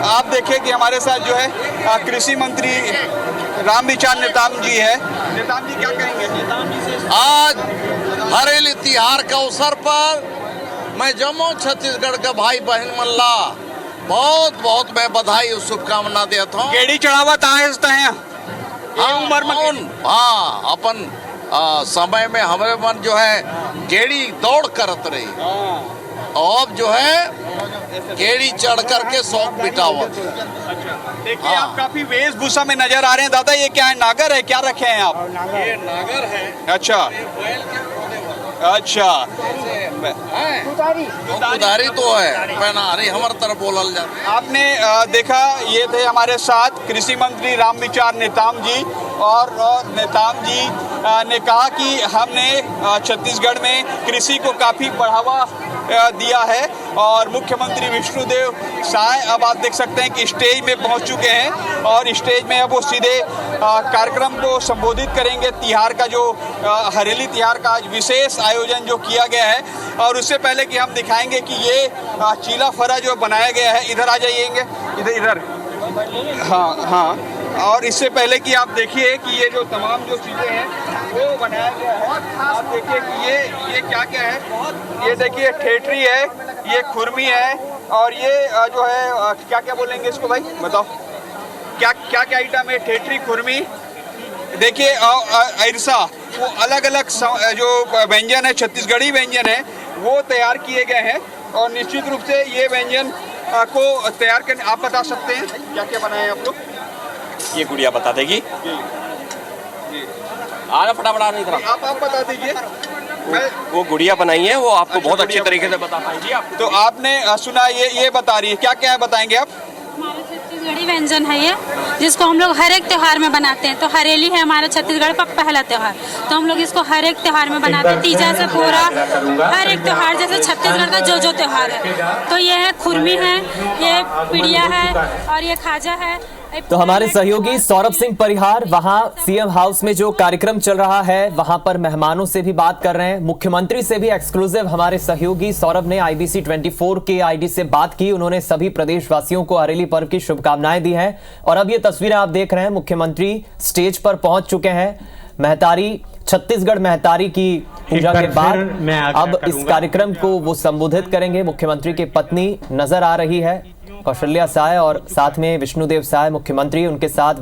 आप देखिए कि हमारे साथ जो है कृषि मंत्री रामविचार नेताम जी है। नेताम जी क्या कहेंगे? आज हरेली तिहार के अवसर पर मैं जम्मू छत्तीसगढ़ का भाई बहन मल्ला बहुत बहुत मैं बधाई और शुभकामना देता हूँ। गेड़ी चढ़ावत हैं उम्र में। हाँ, अपन समय में हमारे मन जो है गेड़ी दौड़ करत रही, अब जो है गेड़ी चढ़ करके शौक बिटावत। देखिए आप काफी वेशभूषा में नजर आ रहे हैं। दादा ये क्या है, नागर है? क्या रखे हैं आप? ये नागर है। अच्छा, अच्छा उधारी तो है पहनारी हमारे तरफ बोलल जाता है। आपने देखा, ये थे हमारे साथ कृषि मंत्री रामविचार नेताम जी, और नेताम जी ने कहा कि हमने छत्तीसगढ़ में कृषि को काफ़ी बढ़ावा दिया है। और मुख्यमंत्री विष्णुदेव साय अब आप देख सकते हैं कि स्टेज में पहुंच चुके हैं, और स्टेज में अब वो सीधे कार्यक्रम को संबोधित करेंगे। तिहार का जो हरेली तिहार का आज विशेष आयोजन जो किया गया है, और उससे पहले कि हम दिखाएंगे कि ये चीला फरा जो बनाया गया है, इधर आ जाइएंगे, इधर हाँ। और इससे पहले कि आप देखिए कि ये जो तमाम जो चीज़ें हैं वो बनाया गया है। आप देखिए कि ये क्या है, ये देखिए ठेठरी है, ये खुरमी है, और ये जो है क्या बोलेंगे इसको भाई, बताओ क्या आइटम है। ठेठरी, खुरमी, देखिए इरसा, वो अलग अलग जो व्यंजन है, छत्तीसगढ़ी व्यंजन है, वो तैयार किए गए हैं। और निश्चित रूप से ये व्यंजन को तैयार करने, आप बता सकते हैं क्या क्या बनाए हैं आप लोग? ये गुड़िया बता देगी। आना फटाफट आना इधर। आप बता दीजिए। वो गुड़िया बनाई है, वो आपको बहुत अच्छे तरीके से बता पाएंगी आप। तो आपने सुना, ये बता रही है, क्या है बताएंगे आप? हमारा छत्तीसगढ़ी व्यंजन है ये, जिसको हम लोग हर एक त्योहार में बनाते हैं। तो हरेली है हमारा छत्तीसगढ़ का पहला त्योहार, तो हम लोग इसको हर एक त्योहार में बनाते हैं। तीजा से पूरा हर एक त्योहार, जैसे छत्तीसगढ़ का जो त्योहार है। तो ये है खुरमी है, ये पिड़िया है, और ये खाजा है। तो हमारे सहयोगी सौरभ सिंह परिहार वहां सीएम हाउस में जो कार्यक्रम चल रहा है वहां पर मेहमानों से भी बात कर रहे हैं। मुख्यमंत्री से भी एक्सक्लूसिव हमारे सहयोगी सौरभ ने IBC 24 के आईडी से बात की। उन्होंने सभी प्रदेशवासियों को हरेली पर्व की शुभकामनाएं दी हैं। और अब ये तस्वीरें आप देख रहे हैं, मुख्यमंत्री स्टेज पर पहुंच चुके हैं। महतारी, छत्तीसगढ़ महतारी की पूजा के बाद अब इस कार्यक्रम को वो संबोधित करेंगे। मुख्यमंत्री की पत्नी नजर आ रही है, कौशल्या साय, और साथ में विष्णुदेव साय मुख्यमंत्री, उनके साथ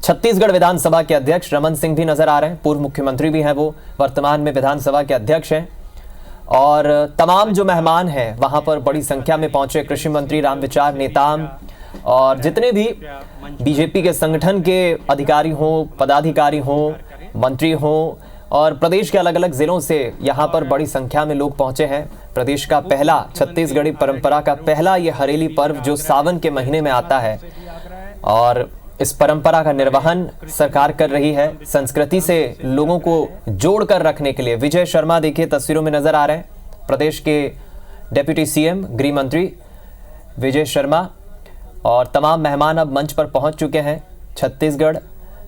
छत्तीसगढ़ विधानसभा के अध्यक्ष रमन सिंह भी नजर आ रहे हैं। पूर्व मुख्यमंत्री भी हैं, वो वर्तमान में विधानसभा के अध्यक्ष हैं। और तमाम जो मेहमान हैं वहां पर बड़ी संख्या में पहुंचे। कृषि मंत्री रामविचार नेताम और जितने भी बीजेपी के संगठन के अधिकारी हों, पदाधिकारी हों, मंत्री हों, और प्रदेश के अलग अलग जिलों से यहाँ पर बड़ी संख्या में लोग पहुंचे हैं। प्रदेश का पहला, छत्तीसगढ़ी परंपरा का पहला ये हरेली पर्व जो सावन के महीने में आता है, और इस परंपरा का निर्वहन सरकार कर रही है। संस्कृति से लोगों को जोड़कर रखने के लिए विजय शर्मा देखिए तस्वीरों में नजर आ रहे हैं, प्रदेश के डेप्यूटी सीएम गृह मंत्री विजय शर्मा, और तमाम मेहमान अब मंच पर पहुंच चुके हैं। छत्तीसगढ़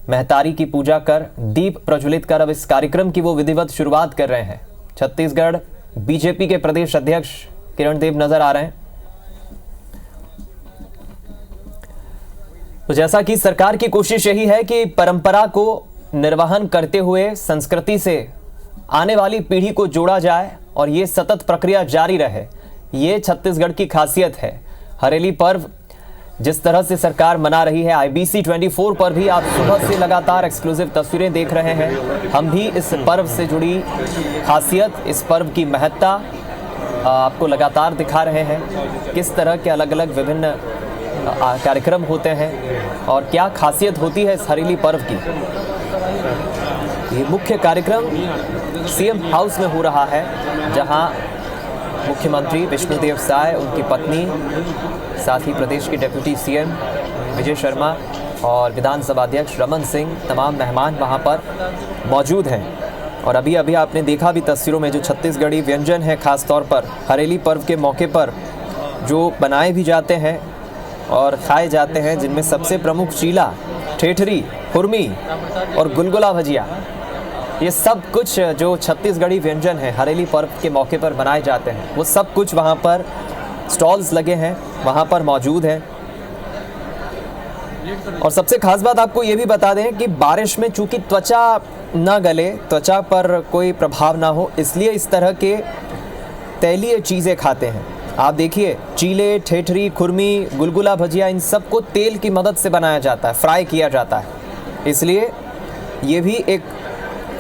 महतारी की पूजा कर, दीप प्रज्वलित कर अब इस कार्यक्रम की वो विधिवत शुरुआत कर रहे हैं। छत्तीसगढ़ बीजेपी के प्रदेश अध्यक्ष किरण देव नजर आ रहे हैं। तो जैसा कि सरकार की कोशिश यही है कि परंपरा को निर्वहन करते हुए संस्कृति से आने वाली पीढ़ी को जोड़ा जाए और ये सतत प्रक्रिया जारी रहे। ये छत्तीसगढ़ की खासियत है। हरेली पर्व जिस तरह से सरकार मना रही है, IBC 24 पर भी आप सुबह से लगातार एक्सक्लूसिव तस्वीरें देख रहे हैं। हम भी इस पर्व से जुड़ी खासियत, इस पर्व की महत्ता आपको लगातार दिखा रहे हैं। किस तरह के अलग अलग विभिन्न कार्यक्रम होते हैं और क्या खासियत होती है इस हरेली पर्व की। ये मुख्य कार्यक्रम सीएम हाउस में हो रहा है, जहां मुख्यमंत्री विष्णुदेव साय, उनकी पत्नी, साथ ही प्रदेश के डिप्टी सीएम विजय शर्मा और विधानसभा अध्यक्ष रमन सिंह, तमाम मेहमान वहां पर मौजूद हैं। और अभी अभी आपने देखा भी तस्वीरों में जो छत्तीसगढ़ी व्यंजन है, खास तौर पर हरेली पर्व के मौके पर जो बनाए भी जाते हैं और खाए जाते हैं, जिनमें सबसे प्रमुख चीला, ठेठरी, खुरमी और गुलगुला भजिया, ये सब कुछ जो छत्तीसगढ़ी व्यंजन है हरेली पर्व के मौके पर बनाए जाते हैं, वो सब कुछ वहाँ पर स्टॉल्स लगे हैं, वहाँ पर मौजूद हैं। और सबसे खास बात आपको ये भी बता दें कि बारिश में चूंकि त्वचा न गले, त्वचा पर कोई प्रभाव ना हो, इसलिए इस तरह के तैलीय चीज़ें खाते हैं। आप देखिए, चीले, ठेठरी, खुरमी, गुलगुला भजिया, इन सबको तेल की मदद से बनाया जाता है, फ्राई किया जाता है। इसलिए ये भी एक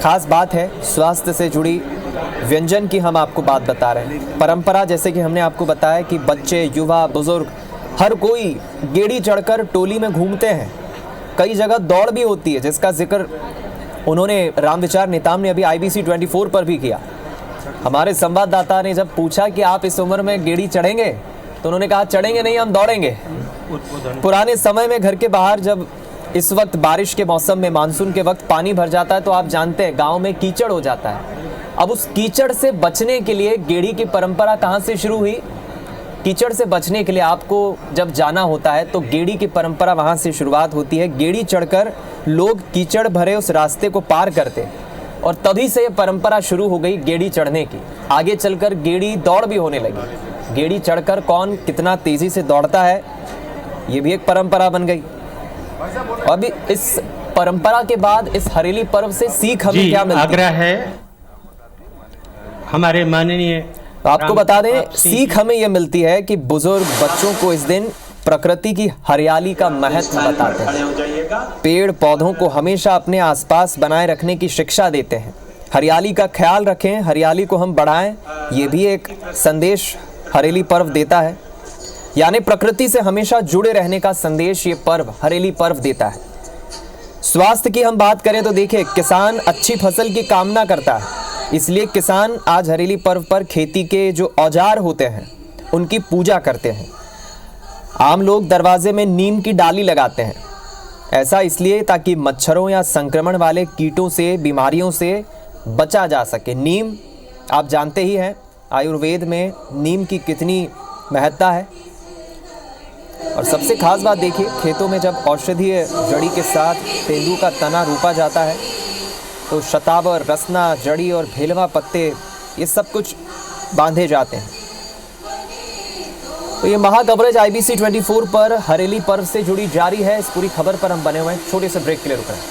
खास बात है। स्वास्थ्य से जुड़ी व्यंजन की हम आपको बात बता रहे हैं। परंपरा, जैसे कि हमने आपको बताया कि बच्चे, युवा, बुजुर्ग, हर कोई गेड़ी चढ़कर टोली में घूमते हैं। कई जगह दौड़ भी होती है, जिसका जिक्र उन्होंने रामविचार नेताम ने अभी IBC 24 पर भी किया। हमारे संवाददाता ने जब पूछा कि आप इस उम्र में गेड़ी चढ़ेंगे, तो उन्होंने कहा चढ़ेंगे नहीं, हम दौड़ेंगे। पुराने समय में घर के बाहर जब इस वक्त बारिश के मौसम में, मानसून के वक्त पानी भर जाता है, तो आप जानते हैं गांव में कीचड़ हो जाता है। अब उस कीचड़ से बचने के लिए गेड़ी की परंपरा कहां से शुरू हुई? कीचड़ से बचने के लिए आपको जब जाना होता है तो गेड़ी की परंपरा वहां से शुरुआत होती है। गेड़ी चढ़कर लोग कीचड़ भरे उस रास्ते को पार करते, और तभी से ये परंपरा शुरू हो गई गेड़ी चढ़ने की। आगे चलकर गेड़ी दौड़ भी होने लगी। गेड़ी चढ़कर कौन कितना तेजी से दौड़ता है, ये भी एक परंपरा बन गई। अभी इस परंपरा के बाद इस हरेली पर्व से सीख हमें क्या मिलती है? आग्रह है हमारे माननीय, आपको बता दें, सीख हमें यह मिलती है कि बुजुर्ग बच्चों को इस दिन प्रकृति की हरियाली का महत्व बताते हैं, पेड़ पौधों को हमेशा अपने आसपास बनाए रखने की शिक्षा देते हैं। हरियाली का ख्याल रखें, हरियाली को हम बढ़ाएं, ये भी एक संदेश हरेली पर्व देता है। यानी प्रकृति से हमेशा जुड़े रहने का संदेश ये पर्व, हरेली पर्व देता है। स्वास्थ्य की हम बात करें तो देखिए, किसान अच्छी फसल की कामना करता है, इसलिए किसान आज हरेली पर्व पर खेती के जो औजार होते हैं उनकी पूजा करते हैं। आम लोग दरवाजे में नीम की डाली लगाते हैं, ऐसा इसलिए ताकि मच्छरों या संक्रमण वाले कीटों से, बीमारियों से बचा जा सके। नीम आप जानते ही हैं, आयुर्वेद में नीम की कितनी महत्ता है। और सबसे खास बात देखिए, खेतों में जब औषधीय जड़ी के साथ तेंदू का तना रोपा जाता है तो शतावर, रसना, जड़ी और भेलवा पत्ते, ये सब कुछ बांधे जाते हैं। तो ये महा कवरेज IBC 24 पर हरेली पर्व से जुड़ी जारी है। इस पूरी खबर पर हम बने हुए हैं। छोटे से ब्रेक के लिए रुक रहे हैं।